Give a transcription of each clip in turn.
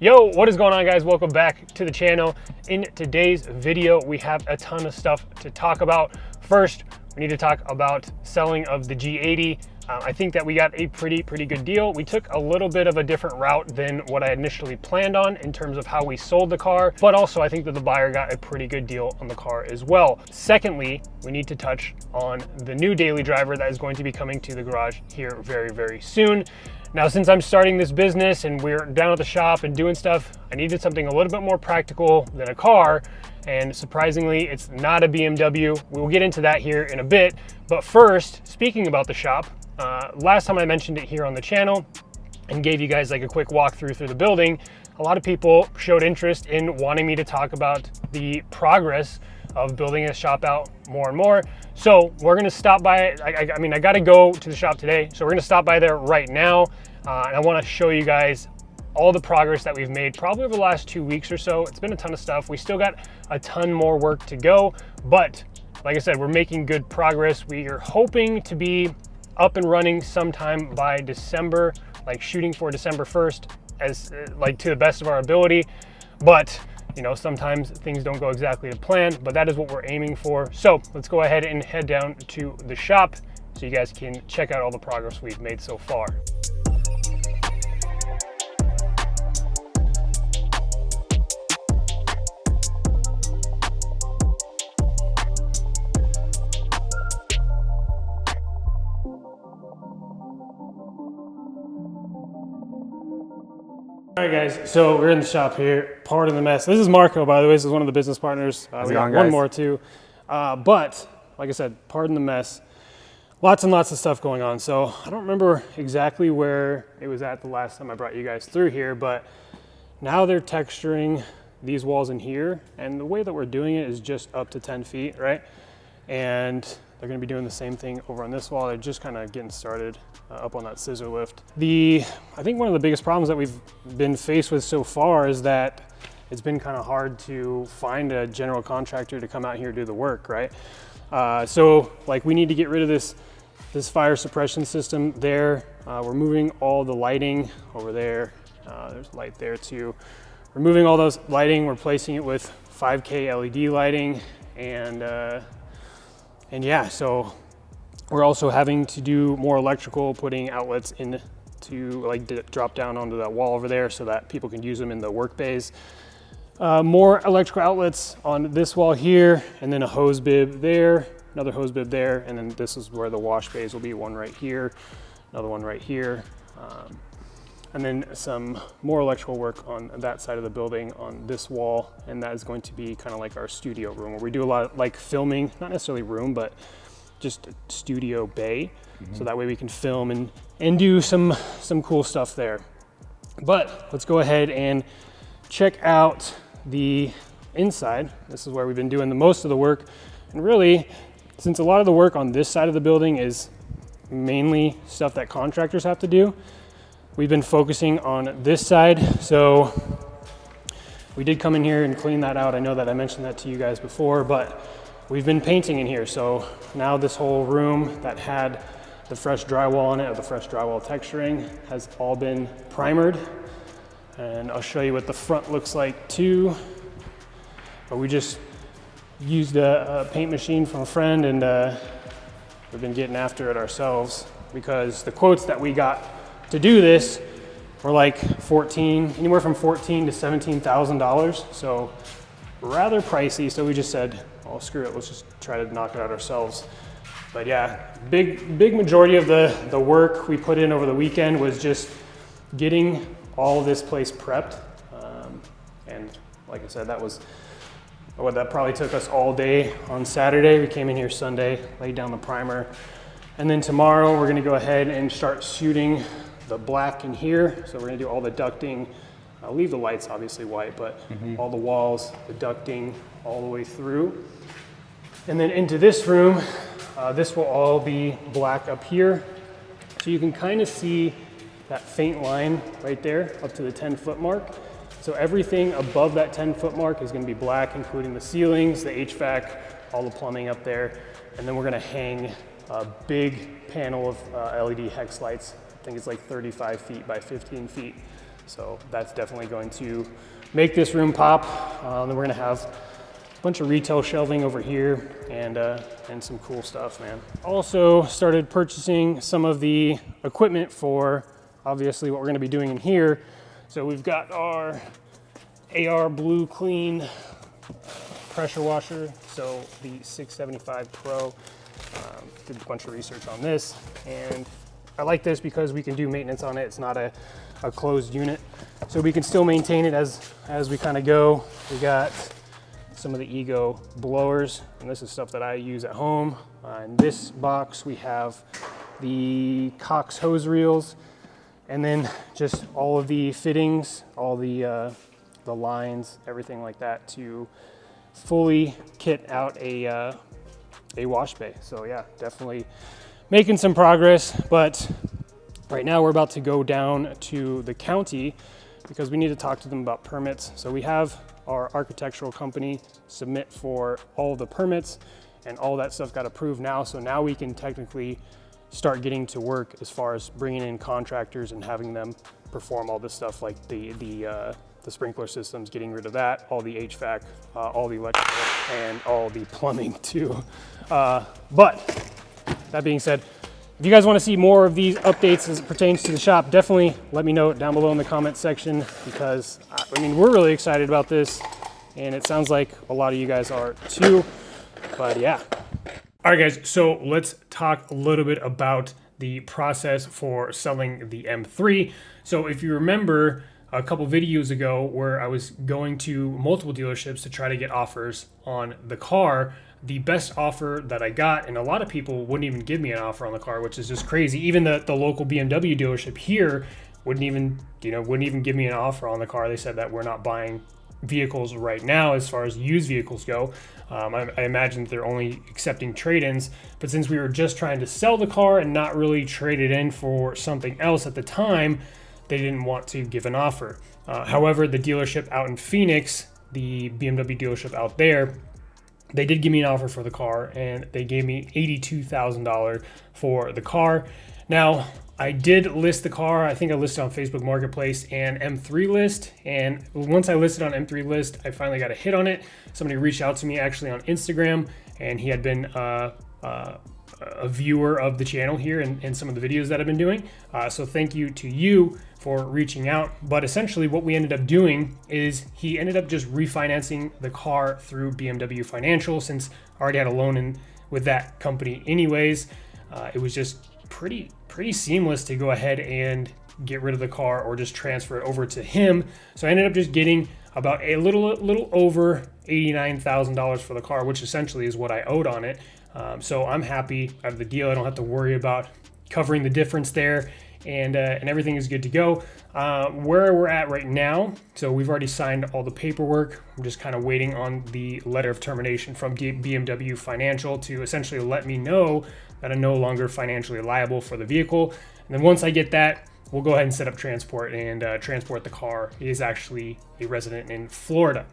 Yo, what is going on, guys? Welcome back to the channel. In today's video, we have a ton of stuff to talk about. First, we need to talk about selling of the G80. I think that we got a pretty good deal. We took a little bit of a different route than what I initially planned on in terms of how we sold the car, but also I think that the buyer got a pretty good deal on the car as well. Secondly, we need to touch on the new daily driver that is going to be coming to the garage here very soon. Now, since I'm starting this business and we're down at the shop and doing stuff, I needed something a little bit more practical than a car. And surprisingly, it's not a BMW. We'll get into that here in a bit. But first, speaking about the shop, last time I mentioned it here on the channel and gave you guys like a quick walkthrough through the building, a lot of people showed interest in wanting me to talk about the progress of building a shop out more and more. So we're gonna stop by, I mean, I gotta go to the shop today. So we're gonna stop by there right now. And I wanna show you guys all the progress that we've made probably over the last 2 weeks or so. It's been a ton of stuff. We still got a ton more work to go, but like I said, we're making good progress. We are hoping to be up and running sometime by December, like shooting for December 1st as like to the best of our ability. But you know, sometimes things don't go exactly to plan, but that is what we're aiming for. So let's go ahead and head down to the shop so you guys can check out all the progress we've made so far. All right, guys, so we're in the shop here. Pardon the mess. This is Marco, by the way. This is one of the business partners. We got one more too. But like I said, pardon the mess. Lots and lots of stuff going on. So I don't remember exactly where it was at the last time I brought you guys through here, but now they're texturing these walls in here. And the way that we're doing it is just up to 10 feet, right? And they're gonna be doing the same thing over on this wall. They're just kind of getting started up on that scissor lift. I think one of the biggest problems that we've been faced with so far is that it's been kind of hard to find a general contractor to come out here and do the work, right? So like we need to get rid of this fire suppression system there. We're moving all the lighting over there. There's light there too. We're moving all those lighting, replacing it with 5K LED lighting, and yeah, so we're also having to do more electrical, putting outlets in to like drop down onto that wall over there so that people can use them in the work bays. More electrical outlets on this wall here, and then a hose bib there, another hose bib there, and then this is where the wash bays will be, one right here, another one right here. And then some more electrical work on that side of the building on this wall, and that is going to be kind of like our studio room where we do a lot of like filming, not necessarily room, but just a studio bay. So that way we can film and do some cool stuff there. But let's go ahead and check out the inside. This is where we've been doing the most of the work. And really, since a lot of the work on this side of the building is mainly stuff that contractors have to do, we've been focusing on this side. So we did come in here and clean that out. I know that I mentioned that to you guys before, but we've been painting in here. So now this whole room that had the fresh drywall on it, or the fresh drywall texturing, has all been primered. And I'll show you what the front looks like too. But we just used a paint machine from a friend, and we've been getting after it ourselves because the quotes that we got to do this were like anywhere from $14,000 to $17,000. So rather pricey. So we just said, oh, screw it, let's just try to knock it out ourselves. But yeah, big majority of the work we put in over the weekend was just getting all this place prepped. And like I said, that probably took us all day on Saturday. We came in here Sunday, laid down the primer. And then tomorrow we're gonna go ahead and start shooting the black in here. So we're gonna do all the ducting. I'll leave the lights obviously white, but all the walls, the ducting all the way through. And then into this room, this will all be black up here. So you can kind of see that faint line right there up to the 10-foot mark. So everything above that 10-foot mark is gonna be black, including the ceilings, the HVAC, all the plumbing up there. And then we're gonna hang a big panel of LED hex lights. I think it's like 35 feet by 15 feet. So that's definitely going to make this room pop. Then we're gonna have a bunch of retail shelving over here and some cool stuff, man. Also started purchasing some of the equipment for obviously what we're gonna be doing in here. So we've got our AR Blue Clean pressure washer. So the 675 Pro, did a bunch of research on this, and I like this because we can do maintenance on it. It's not a closed unit, so we can still maintain it as we kind of go. We got some of the Ego blowers, and this is stuff that I use at home. In this box, we have the Cox hose reels, and then just all of the fittings, all the lines, everything like that to fully kit out a wash bay. So yeah, definitely making some progress, but right now we're about to go down to the county because we need to talk to them about permits. So we have our architectural company submit for all the permits, and all that stuff got approved now. So now we can technically start getting to work as far as bringing in contractors and having them perform all this stuff, like the sprinkler systems, getting rid of that, all the HVAC, all the electrical, and all the plumbing too. But that being said, if you guys want to see more of these updates as it pertains to the shop, definitely let me know down below in the comments section, because I mean, we're really excited about this, and it sounds like a lot of you guys are too. But yeah. All right, guys, so let's talk a little bit about the process for selling the M3. So if you remember a couple videos ago where I was going to multiple dealerships to try to get offers on the car, the best offer that I got, and a lot of people wouldn't even give me an offer on the car, which is just crazy. Even the local BMW dealership here wouldn't even give me an offer on the car. They said that we're not buying vehicles right now as far as used vehicles go. I imagine they're only accepting trade-ins, but since we were just trying to sell the car and not really trade it in for something else at the time, they didn't want to give an offer. However, the dealership out in Phoenix, the BMW dealership out there, they did give me an offer for the car, and they gave me $82,000 for the car. Now, I did list the car. I think I listed on Facebook Marketplace and M3 List. And once I listed on M3 List, I finally got a hit on it. Somebody reached out to me actually on Instagram, and he had been a viewer of the channel here and some of the videos that I've been doing. So thank you to you for reaching out. But essentially what we ended up doing is he ended up just refinancing the car through BMW Financial, since I already had a loan in with that company anyways. It was just pretty seamless to go ahead and get rid of the car or just transfer it over to him. So I ended up just getting about a little over $89,000 for the car, which essentially is what I owed on it. So I'm happy out of the deal. I don't have to worry about covering the difference there, and everything is good to go. Where we're at right now, so we've already signed all the paperwork. I'm just kind of waiting on the letter of termination from BMW Financial to essentially let me know that I'm no longer financially liable for the vehicle. And then once I get that, we'll go ahead and set up transport and transport the car. He is actually a resident in Florida.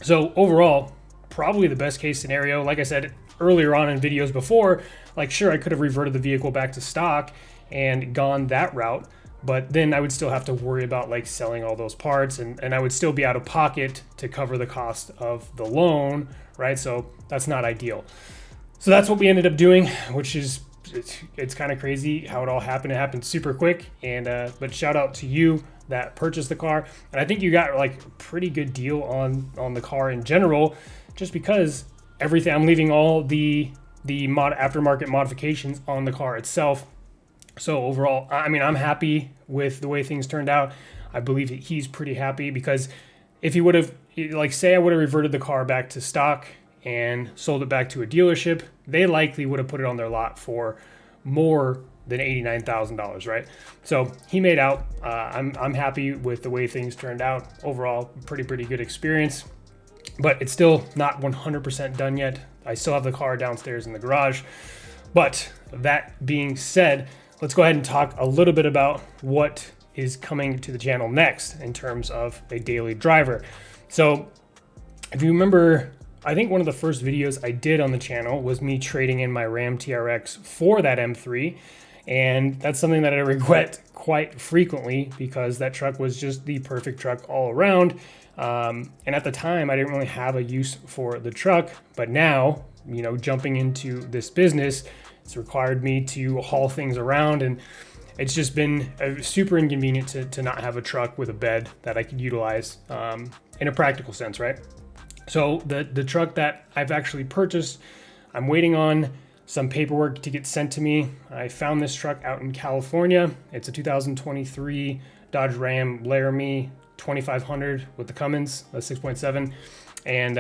So overall, probably the best case scenario. Like I said earlier on in videos before, like sure, I could have reverted the vehicle back to stock and gone that route, but then I would still have to worry about like selling all those parts, and I would still be out of pocket to cover the cost of the loan, right? So that's not ideal. So that's what we ended up doing, which is, it's kind of crazy how it all happened. It happened super quick, and but shout out to you that purchased the car. And I think you got like a pretty good deal on the car in general, just because everything, I'm leaving all the aftermarket modifications on the car itself. So overall, I mean, I'm happy with the way things turned out. I believe that he's pretty happy, because if he would have, like say I would have reverted the car back to stock and sold it back to a dealership, they likely would have put it on their lot for more than $89,000, right? So he made out. I'm happy with the way things turned out. Overall, pretty good experience, but it's still not 100% done yet. I still have the car downstairs in the garage. But that being said, let's go ahead and talk a little bit about what is coming to the channel next in terms of a daily driver. So if you remember, I think one of the first videos I did on the channel was me trading in my Ram TRX for that M3. And that's something that I regret quite frequently because that truck was just the perfect truck all around. And at the time, I didn't really have a use for the truck. But now, you know, jumping into this business, it's required me to haul things around, and it's just been super inconvenient to not have a truck with a bed that I could utilize in a practical sense, right? So the truck that I've actually purchased, I'm waiting on some paperwork to get sent to me. I found this truck out in California. It's a 2023 Dodge Ram Laramie 2500 with the Cummins, a 6.7, and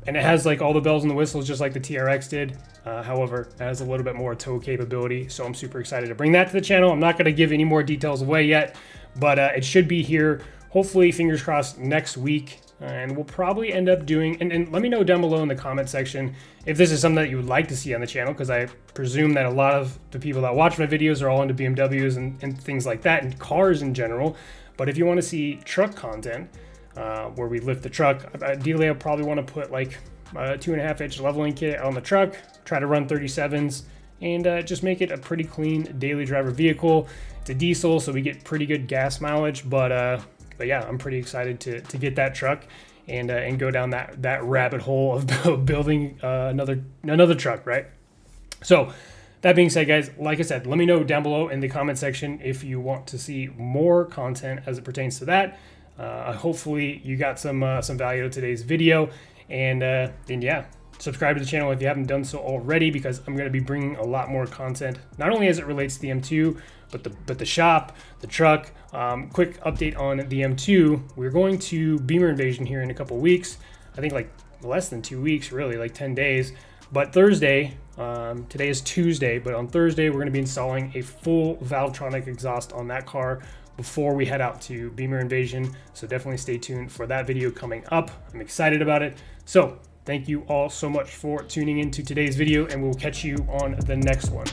it has like all the bells and the whistles just like the TRX did. However, it has a little bit more tow capability, so I'm super excited to bring that to the channel. I'm not going to give any more details away yet, but it should be here, hopefully, fingers crossed, next week. And we'll probably end up doing, and let me know down below in the comment section if this is something that you would like to see on the channel, because I presume that a lot of the people that watch my videos are all into BMWs and things like that, and cars in general. But if you want to see truck content, where we lift the truck, ideally I'll probably want to put like a 2.5-inch leveling kit on the truck, try to run 37s, and just make it a pretty clean daily driver vehicle. It's a diesel, so we get pretty good gas mileage, but yeah, I'm pretty excited to get that truck and go down that rabbit hole of building another truck, right? So that being said, guys, like I said, let me know down below in the comment section if you want to see more content as it pertains to that. Hopefully you got some value to today's video, and yeah, subscribe to the channel if you haven't done so already, because I'm going to be bringing a lot more content, not only as it relates to the M2, but the shop, the truck. Quick update on the M2. We're going to Beamer Invasion here in a couple weeks. I think like less than 2 weeks, really, like 10 days. But Thursday, today is Tuesday, but on Thursday we're going to be installing a full Valvetronic exhaust on that car before we head out to Beamer Invasion. So definitely stay tuned for that video coming up. I'm excited about it. So thank you all so much for tuning into today's video, and we'll catch you on the next one.